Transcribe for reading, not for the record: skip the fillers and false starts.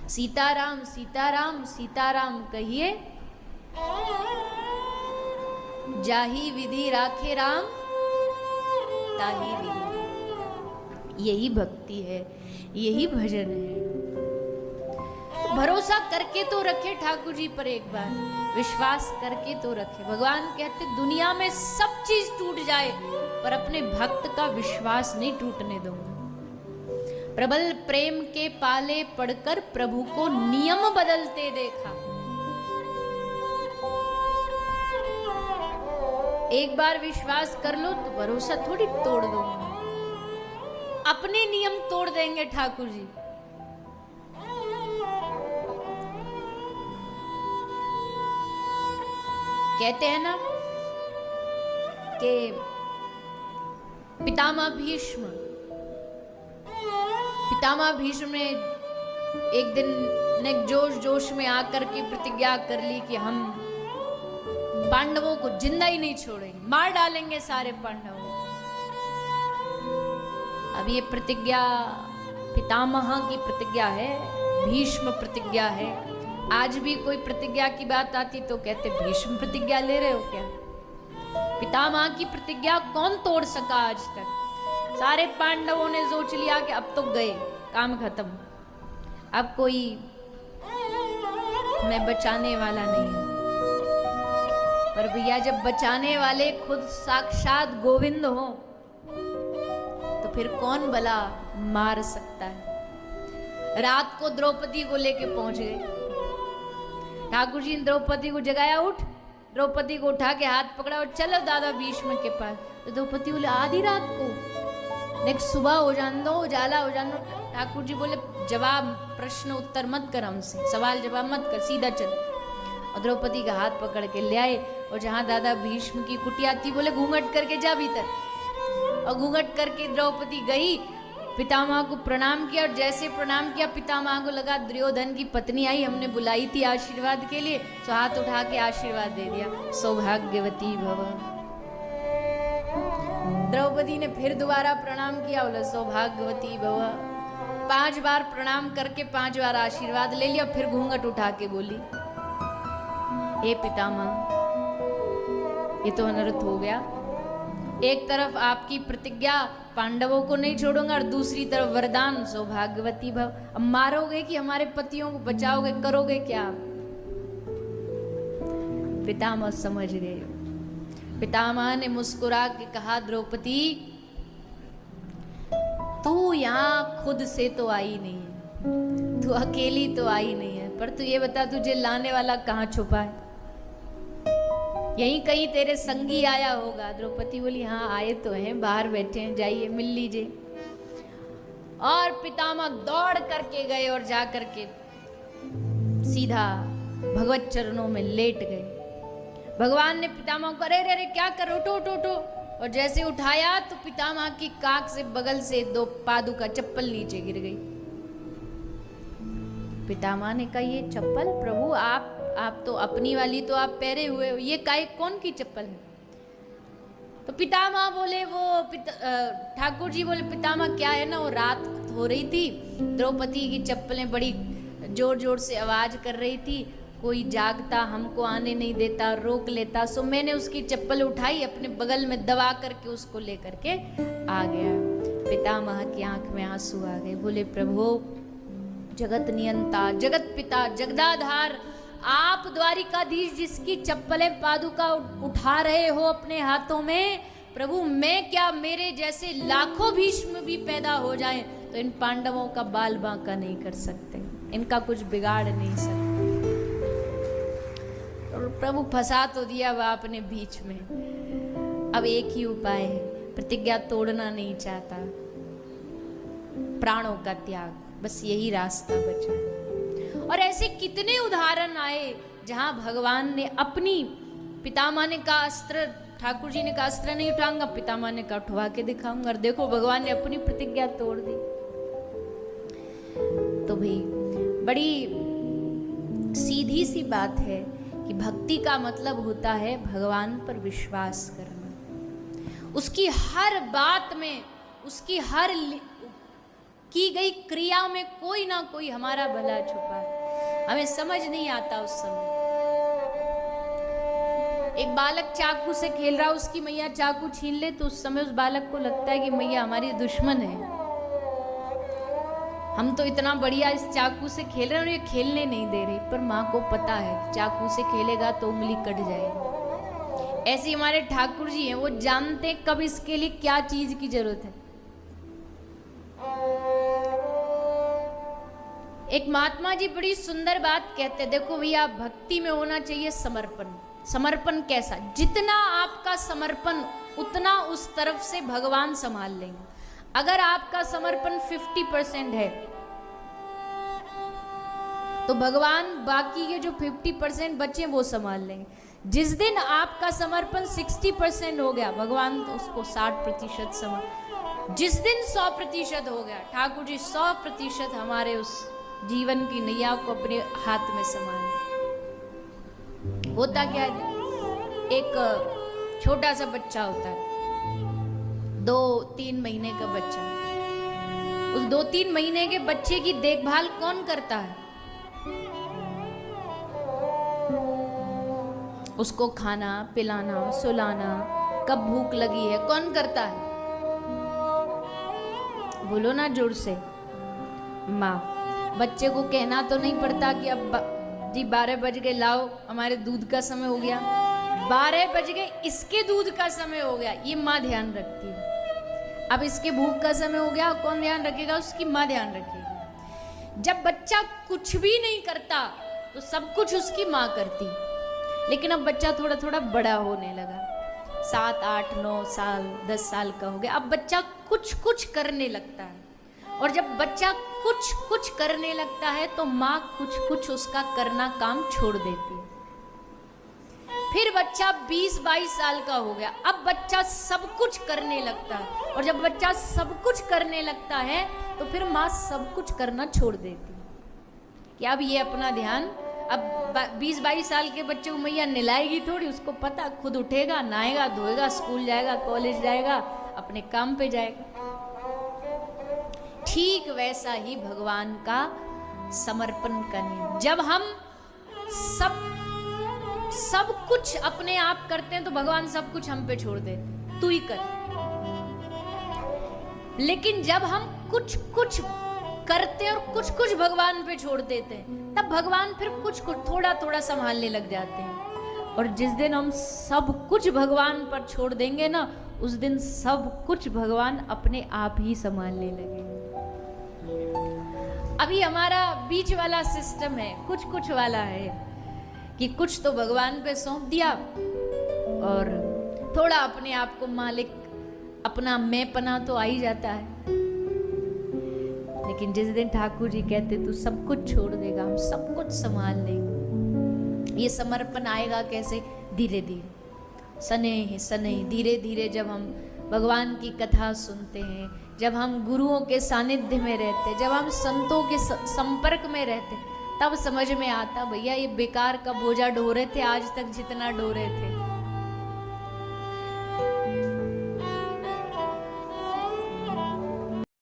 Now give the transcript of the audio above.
सीताराम सीताराम सीताराम कहिए, जाही विधि राखे राम ताही विधि। यही भक्ति है, यही भजन है। भरोसा करके तो रखे ठाकुर जी पर, एक बार विश्वास करके तो रखे। भगवान कहते दुनिया में सब चीज टूट जाए पर अपने भक्त का विश्वास नहीं टूटने दूंगा। प्रबल प्रेम के पाले पड़कर प्रभु को नियम बदलते देखा। एक बार विश्वास कर लो तो भरोसा थोड़ी तोड़ दूंगा। अपने नियम तोड़ देंगे ठाकुर जी। कहते हैं ना कि पितामह भीष्म ने एक दिन ने जोश जोश में आकर के प्रतिज्ञा कर ली कि हम पांडवों को जिंदा ही नहीं छोड़ेंगे, मार डालेंगे सारे पांडवों। अब ये प्रतिज्ञा पितामह की प्रतिज्ञा है, भीष्म प्रतिज्ञा है। आज भी कोई प्रतिज्ञा की बात आती तो कहते भीष्म प्रतिज्ञा ले रहे हो क्या? पितामह की प्रतिज्ञा कौन तोड़ सका आज तक? सारे पांडवों ने सोच लिया कि अब तो गए, काम खत्म, अब कोई हमें बचाने वाला नहीं है। पर भैया जब बचाने वाले खुद साक्षात गोविंद हो तो फिर कौन भला मार सकता है? रात को द्रौपदी को लेके पहुंच गए। ठाकुर जी ने द्रौपदी को जगाया, उठ। द्रौपदी को उठा के हाथ पकड़ा और चलो दादा भीष्म के पास। तो द्रौपदी बोले आधी रात को, नेक्स्ट सुबह हो जान दो, उजाला हो जान दो। ठाकुर जी बोले जवाब प्रश्न उत्तर मत कर हमसे, सवाल जवाब मत कर, सीधा चल। और द्रौपदी का हाथ पकड़ के ले आए और जहाँ दादा भीष्म की कुटिया थी बोले घूंघट करके जा भीतर। और घूंघट करके द्रौपदी गई, पितामह को प्रणाम किया। और जैसे प्रणाम किया पितामह को लगा दुर्योधन की पत्नी आई, हमने बुलाई थी आशीर्वाद के लिए, तो हाथ उठा के आशीर्वाद दे दिया, सौभाग्यवती भव। द्रौपदी ने फिर दोबारा प्रणाम किया, बोला सौभाग्यवती भव। 5 बार प्रणाम करके 5 बार आशीर्वाद ले लिया, फिर घूंघट उठा के बोली हे पितामह ये तो अनर्थ हो गया। एक तरफ आपकी प्रतिज्ञा पांडवों को नहीं छोड़ूंगा और दूसरी तरफ वरदान सौभाग्यवती भव। अब मारोगे कि हमारे पतियों को बचाओगे, करोगे क्या? पितामह समझ गए। पितामह ने मुस्कुरा के कहा द्रौपदी तू यहाँ खुद से तो आई नहीं है, तू अकेली तो आई नहीं है, पर तू ये बता तुझे लाने वाला कहाँ छुपा है? यहीं कहीं तेरे संगी आया होगा। द्रौपदी बोली हाँ आए तो हैं, बाहर बैठे हैं, जाइए मिल लीजिए। और पितामह दौड़ करके गए और जा करके सीधा भगवत चरणों में लेट गए। भगवान ने पितामह को अरे अरे क्या कर, उठो उठो उठो। और जैसे उठाया तो पितामह की काख से बगल से 2 पादुका चप्पल नीचे गिर गई। पितामह ने कहा ये चप्पल प्रभु आप तो अपनी वाली तो आप पहरे हुए हो, ये काय कौन की चप्पल है? तो पितामह बोले वो ठाकुर जी बोले पितामह क्या है ना, वो रात हो रही थी, द्रौपदी की चप्पलें बड़ी जोर जोर से आवाज कर रही थी, कोई जागता हमको आने नहीं देता, रोक लेता, सो मैंने उसकी चप्पल उठाई, अपने बगल में दबा करके उसको लेकर के आ गया। पितामह की आंख में आंसू आ गए। बोले प्रभु जगत नियंता, जगत पिता, जगदाधार, आप द्वारिकाधीश जिसकी चप्पलें पादुका उठा रहे हो अपने हाथों में, प्रभु मैं क्या, मेरे जैसे लाखों भीष्म भी पैदा हो जाएं तो इन पांडवों का बाल बांका नहीं कर सकते, इनका कुछ बिगाड़ नहीं सकते। और प्रभु फंसा तो दिया बाप ने बीच में। अब एक ही उपाय है, प्रतिज्ञा तोड़ना नहीं चाहता, प्राणों का त्याग, बस यही रास्ता बचा। और ऐसे कितने उदाहरण आए जहां भगवान ने अपनी, पितामह ने कहा अस्त्र, ठाकुर जी ने कहा अस्त्र नहीं उठाऊंगा, पितामह ने कहा उठवा के दिखाऊंगा, और देखो भगवान ने अपनी प्रतिज्ञा तोड़ दी। तो भी बड़ी सीधी सी बात है कि भक्ति का मतलब होता है भगवान पर विश्वास करना, उसकी हर बात में, उसकी हर की गई क्रिया में कोई ना कोई हमारा भला छुपा है, हमें समझ नहीं आता उस समय। एक बालक चाकू से खेल रहा, उसकी मैया चाकू छीन ले तो उस समय उस बालक को लगता है कि मैया हमारी दुश्मन है, हम तो इतना बढ़िया इस चाकू से खेल रहे हैं और ये खेलने नहीं दे रही। पर माँ को पता है चाकू से खेलेगा तो उंगली कट जाएगी। ऐसे हमारे ठाकुर जी हैं, वो जानते हैं कब इसके लिए क्या चीज की जरूरत है। एक महात्मा जी बड़ी सुंदर बात कहते हैं, देखो भैया भक्ति में होना चाहिए समर्पण। समर्पण कैसा? जितना आपका समर्पण उतना उस तरफ से भगवान संभाल लेंगे। अगर आपका समर्पण 50% है तो भगवान बाकी के जो 50% बचे वो संभाल लेंगे। जिस दिन आपका समर्पण 60% हो गया, भगवान तो उसको 60% संभाल। जिस दिन 100% हो गया, ठाकुर जी 100% हमारे उस जीवन की नैया को अपने हाथ में संभाल। होता क्या है, एक छोटा सा बच्चा होता है, 2-3 महीने का बच्चा। उस 2-3 महीने के बच्चे की देखभाल कौन करता है? उसको खाना पिलाना सुलाना, कब भूख लगी है कौन करता है? बोलो ना जोर से, माँ। बच्चे को कहना तो नहीं पड़ता कि अब जी 12 बज गए, लाओ हमारे दूध का समय हो गया, 12 बज गए इसके दूध का समय हो गया, ये माँ ध्यान रखती है। अब इसके भूख का समय हो गया, कौन ध्यान रखेगा? उसकी माँ ध्यान रखेगी। जब बच्चा कुछ भी नहीं करता तो सब कुछ उसकी माँ करती। लेकिन अब बच्चा थोड़ा थोड़ा बड़ा होने लगा, 7, 8, 9 साल 10 साल का हो गया। अब बच्चा कुछ कुछ करने लगता है, और जब बच्चा कुछ कुछ करने लगता है तो माँ कुछ कुछ उसका करना काम छोड़ देती है। फिर बच्चा 20-22 साल का हो गया, अब बच्चा सब कुछ करने लगता है, और जब बच्चा सब कुछ करने लगता है तो फिर माँ सब कुछ करना छोड़ देती है कि अब ये अपना ध्यान, अब 20-22 साल के बच्चे को मैया नहलाएगी थोड़ी, उसको पता खुद उठेगा, नहाएगा धोएगा, स्कूल जाएगा, कॉलेज जाएगा, अपने काम पे जाएगा। ठीक वैसा ही भगवान का समर्पण का नियम। जब हम सब कुछ अपने आप करते हैं तो भगवान सब कुछ हम पे छोड़ देते, तू ही कर। लेकिन जब हम कुछ कुछ करते और कुछ कुछ भगवान पे छोड़ देते हैं, तब भगवान फिर कुछ कुछ थोड़ा थोड़ा संभालने लग जाते हैं। और जिस दिन हम सब कुछ भगवान पर छोड़ देंगे ना, उस दिन सब कुछ भगवान अपने आप ही संभालने लगेंगे। अभी हमारा बीच वाला सिस्टम है, कुछ कुछ वाला है कि कुछ तो भगवान पे सौंप दिया और थोड़ा अपने आप को मालिक, अपना मैं पना तो आ ही जाता है। लेकिन जिस दिन ठाकुर जी कहते तू सब कुछ छोड़ देगा, हम सब कुछ संभाल लेंगे। ये समर्पण आएगा कैसे? धीरे धीरे, सनेह सनेह, धीरे धीरे। जब हम भगवान की कथा सुनते हैं, जब हम गुरुओं के सानिध्य में रहते, जब हम संतों के संपर्क में रहते, तब समझ में आता भैया ये बेकार का बोझा ढो रहे थे आज तक जितना ढो रहे थे,